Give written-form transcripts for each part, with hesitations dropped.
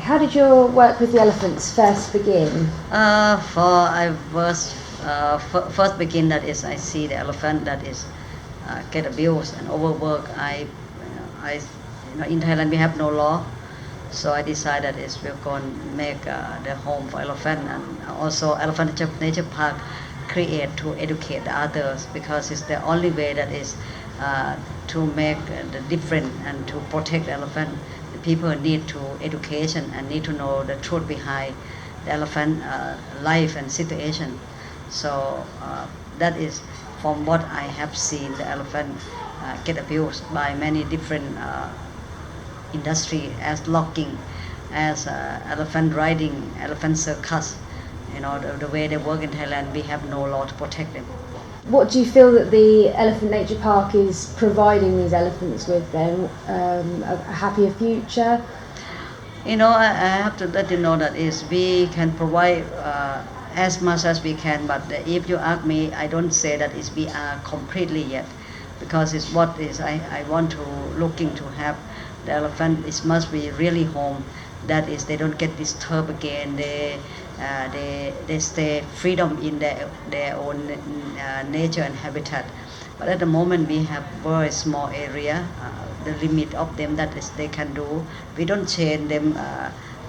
How did your work with the elephants first begin? First begin, that is, I see the elephant that is get abused and overworked. In Thailand we have no law, so I decided is we're going to make the home for elephant, and also elephant nature park create to educate the others, because it's the only way that is to make the difference and to protect the elephant. The people need to education and need to know the truth behind the elephant life and situation. So that is from what I have seen, the elephant get abused by many different industry, as logging, as elephant riding, elephant circus. The way they work in Thailand, we have no law to protect them. What do you feel that the Elephant Nature Park is providing these elephants with then? A happier future? I have to let you know that is we can provide as much as we can, but if you ask me, I don't say that is we are completely yet, because it's what is I want to looking to have the elephant. It must be really home, that is they don't get disturbed again. They stay freedom in their own nature and habitat. But at the moment we have very small area, the limit of them that is they can do. We don't change them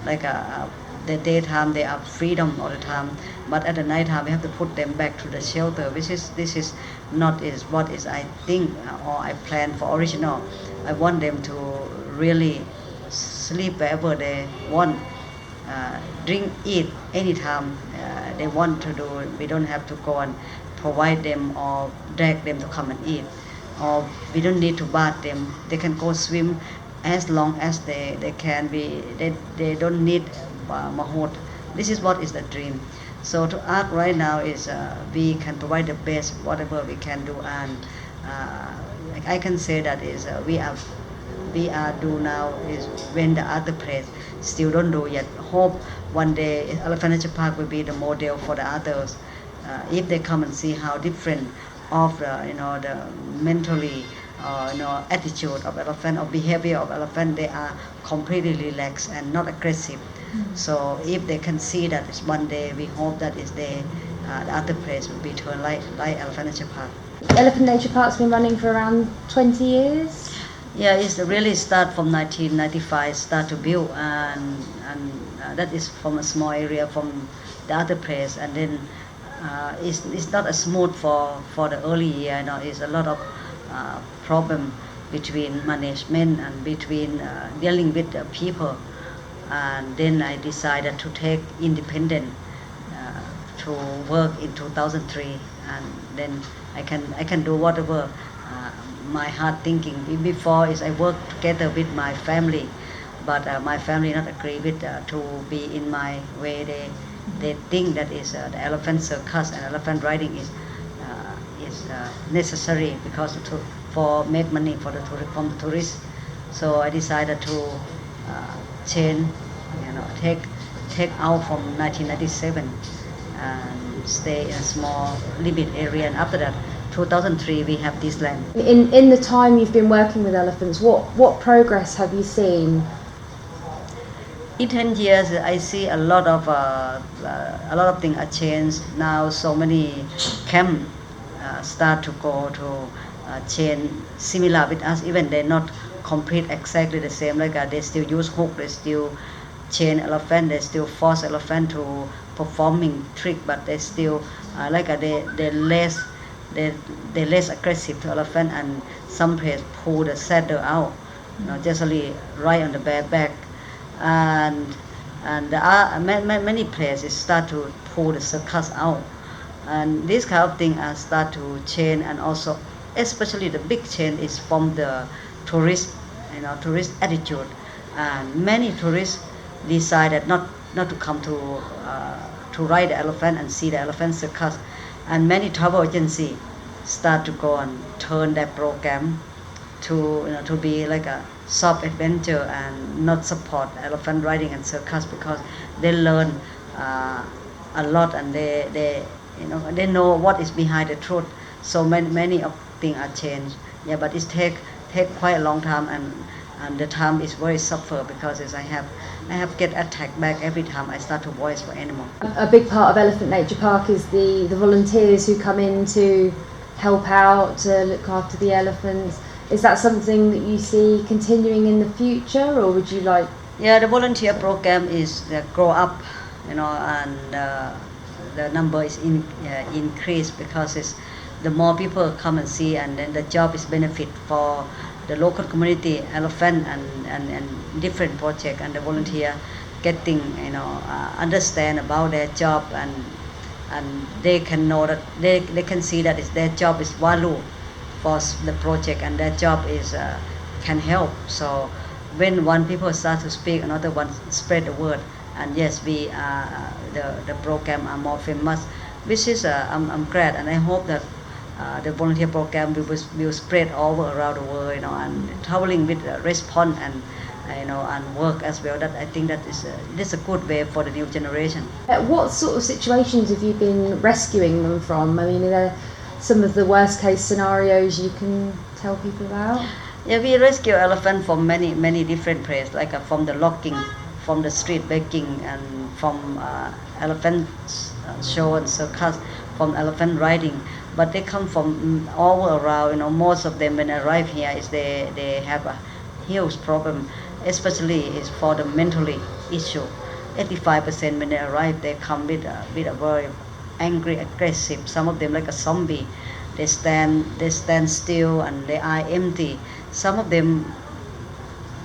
the daytime they are freedom all the time, but at the night time we have to put them back to the shelter, which is this is not is what is I think or I plan for original. I want them to really sleep wherever they want, drink, eat anytime they want to do. We don't have to go and provide them or drag them to come and eat, or we don't need to bath them. They can go swim as long as they can be. They don't need mahot. This is what is the dream. So to ask right now is we can provide the best whatever we can do, and I can say that is we are do now is when the other place still don't do yet. Hope one day Elephant Nature Park will be the model for the others. If they come and see how different of the mentally attitude of elephant or behavior of elephant, they are completely relaxed and not aggressive. So if they can see that is one day, we hope that is the other place will be turned like Elephant Nature Park. Elephant Nature Park's been running for around 20 years. Yeah, it's really start from 1995, start to build, and that is from a small area from the other place, and then it's not as smooth for the early year. It's a lot of problem between management and between dealing with the people, and then I decided to take independent to work in 2003, and then I can do whatever my heart thinking. Before is I work together with my family, but my family not agree with to be in my way. They think that is the elephant circus and elephant riding is necessary because for make money for from the tourists. So I decided to change, take out from 1997 and stay in a small limit area, and after that 2003 we have this land. In the time you've been working with elephants, what progress have you seen? In 10 years, I see a lot of things are changed. Now so many camp start to go to change similar with us. Even they're not complete exactly the same. They still use hook, they still chain elephant, they still force elephant to performing trick, but they still they're less aggressive to elephant, and some place pull the saddle out, just right on the bare back, and there are many places start to pull the circus out, and this kind of thing start to change, and also especially the big change is from the tourist attitude, and many tourists decided not to come to ride the elephant and see the elephant circus, and many travel agency start to go and turn their program to be like a soft adventure and not support elephant riding and circus, because they learn a lot, and they know what is behind the truth. So many of things are changed. Yeah, but it take quite a long time, and the time is very suffer because I have get attacked back every time I start to voice for animal. A big part of Elephant Nature Park is the volunteers who come in to help out, to look after the elephants. Is that something that you see continuing in the future, or would you like? Yeah, the volunteer program is grow up, and the number is increased because it's the more people come and see, and then the job is benefit for the local community, elephant and different project, and the volunteer getting understand about their job, and they can know that they can see that their job is value for the project, and their job is can help. So when one people start to speak, another one spread the word, and yes, we the program are more famous, which is I'm glad, and I hope that the volunteer program will spread all around the world, and traveling with response and and work as well. That I think that is a good way for the new generation. What sort of situations have you been rescuing them from? I mean, are there some of the worst case scenarios you can tell people about? Yeah, we rescue elephant from many different places, like from the logging, from the street begging, and from elephant show and circus, from elephant riding. But they come from all around. Most of them when they arrive here is they have a huge problem, especially is for the mentally issue. 85% when they arrive, they come with a very angry, aggressive. Some of them like a zombie. They stand still and their eye empty. Some of them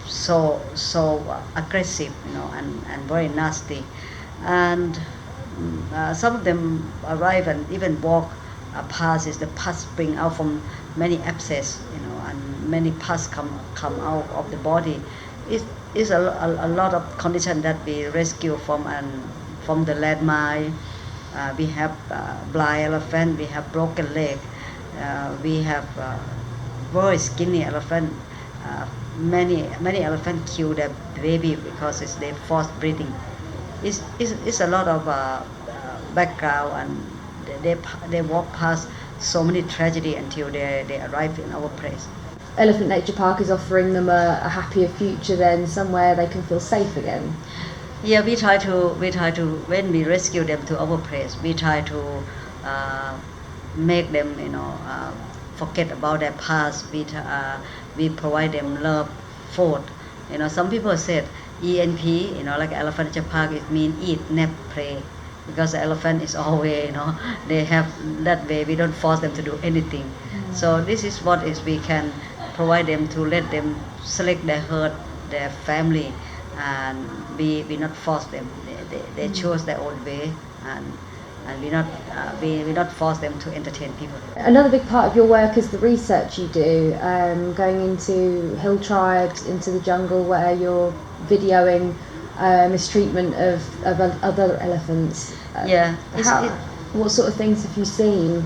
so aggressive, and very nasty. And some of them arrive and even walk pus is the pus spring out from many abscess, and many pus come out of the body. It is a lot of condition that we rescue from the landmine. We have blind elephant, we have broken leg, we have very skinny elephant. Many elephants kill their baby because they forced breeding. It's a lot of background, and they walk past so many tragedy until they arrive in our place. Elephant Nature Park is offering them a happier future then, somewhere they can feel safe again. Yeah, we try to when we rescue them to our place, we try to make them forget about their past. We provide them love, food. Some people said ENP, like Elephant Nature Park, it means eat, nap, play, because the elephant is always, they have that way. We don't force them to do anything. So this is what is we can provide them, to let them select their herd, their family, and we not force them. They choose their own way, and we not force them to entertain people. Another big part of your work is the research you do, going into hill tribes, into the jungle, where you're videoing mistreatment of other elephants. What sort of things have you seen?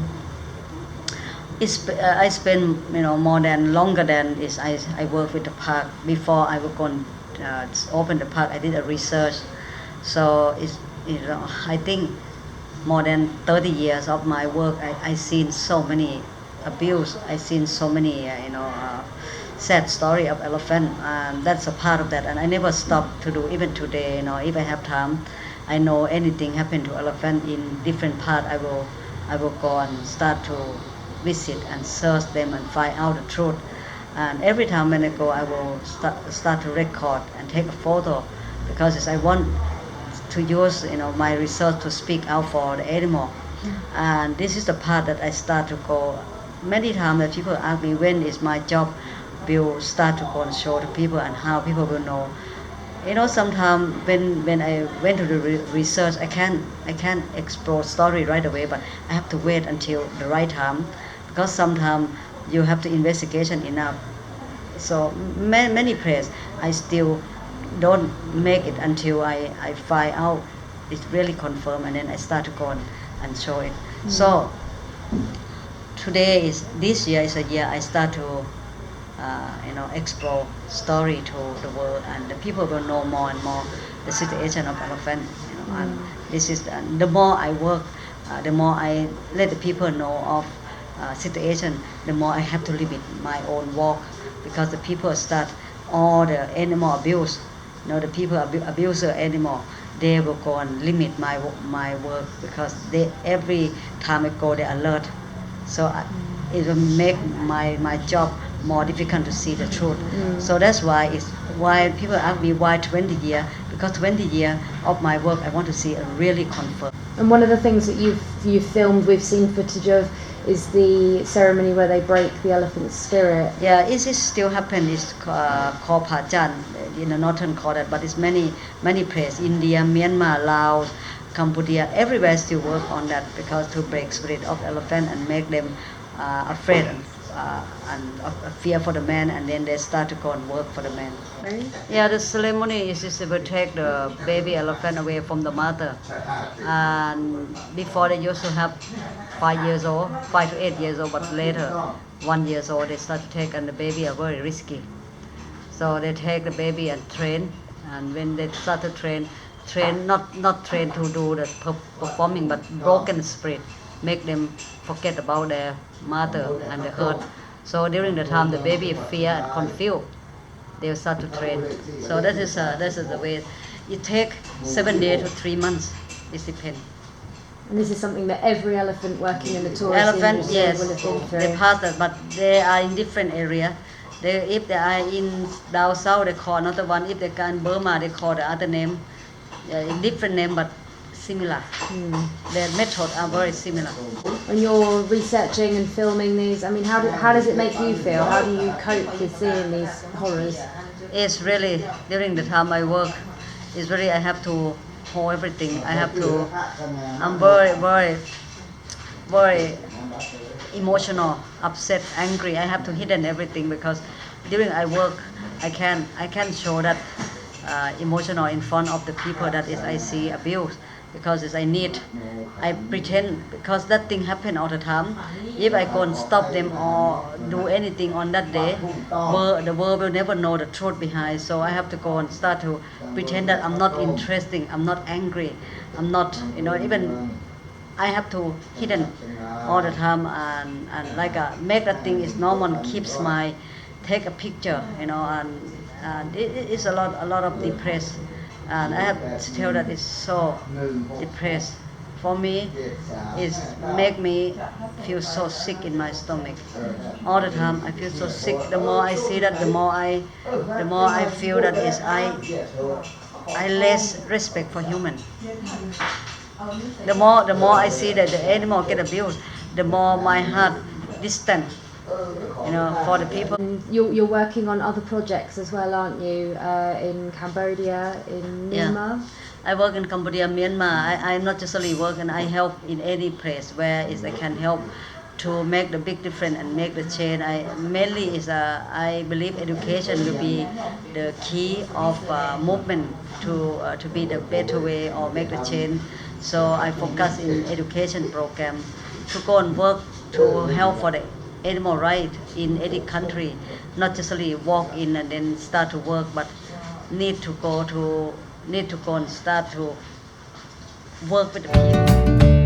I spend longer than I work with the park. Before I work on open the park, I did a research. So I think more than 30 years of my work, I seen so many abuse. I seen so many sad story of elephant, and that's a part of that. And I never stop to do. Even today, if I have time, I know anything happened to elephant in different part, I will go and start to visit and search them and find out the truth. And every time when I go, I will start to record and take a photo, because I want to use my research to speak out for the animal. And this is the part that I start to go. Many times that people ask me when is my job will start to go and show the people, and how people will know. Sometimes when I went to the research, I can't explore story right away, but I have to wait until the right time, because sometimes you have to investigation enough. So many places I still don't make it until I find out it's really confirmed, and then I start to go and show it. So this year is a year I start to explore story to the world, and the people will know more and more the situation of elephant. And this is the more I work, the more I let the people know of situation, the more I have to limit my own walk, because the people start all the animal abuse, the people abuse the animal, they will go and limit my work because they every time I go they alert. So it will make my job more difficult to see the truth. So that's why people ask me why 20 years, because 20 years of my work I want to see a really confirmed. And one of the things that you've filmed, we've seen footage of, is the ceremony where they break the elephant's spirit. Yeah, it is still happen. It's called Pajan in the northern quarter, but it's many places. India, Myanmar, Laos, Cambodia, everywhere still work on that because to break spirit of elephant and make them afraid and fear for the man, and then they start to go and work for the man. Yeah, the ceremony is just to take the baby elephant away from the mother, and before they used to have 5 years old, 5 to 8 years old, but later 1 year old they start to take, and the baby are very risky. So they take the baby and train, and when they start to train not train to do the performing, but broken spirit, make them forget about their mother and the hurt. So during the time the baby fear and confused, they start to train. So that is the way. It take 7 days to 3 months. It depends. And this is something that every elephant working in the tourist Elephant, industry yes, will have been through. they pass that, but they are in different area. If they are in down south, they call another one. If they are in Burma, they call the other name, in different name, but similar. Their methods are very similar. When you're researching and filming these, I mean, how does it make you feel? How do you cope with seeing these horrors? It's really, during the time I work, it's really, I have to hold everything. I'm very emotional, upset, angry. I have to hidden everything because during I work, I can show that emotional in front of the people that is I see abuse, because I pretend, because that thing happen all the time. If I go and stop them or do anything on that day, the world will never know the truth behind. So I have to go and start to pretend that I'm not interesting, I'm not angry, I'm not, even I have to hidden all the time and like make that thing is normal, keeps my take a picture, and it's a lot of depressed, and I have to tell that it's so depressed. For me, it make me feel so sick in my stomach. All the time I feel so sick. The more I see that, the more I feel that is I less respect for human. The more I see that the animal get abused, the more my heart distant, for the people. You're working on other projects as well, aren't you? In Cambodia, in Myanmar. Yeah. I work in Cambodia, Myanmar. I'm not just only work, and I help in any place where I can help to make the big difference and make the change. I believe education will be the key of movement to be the better way or make the change. So I focus in education program to go and work to help for the animal right in any country, not just only walk in and then start to work, but need to go and start to work with the people.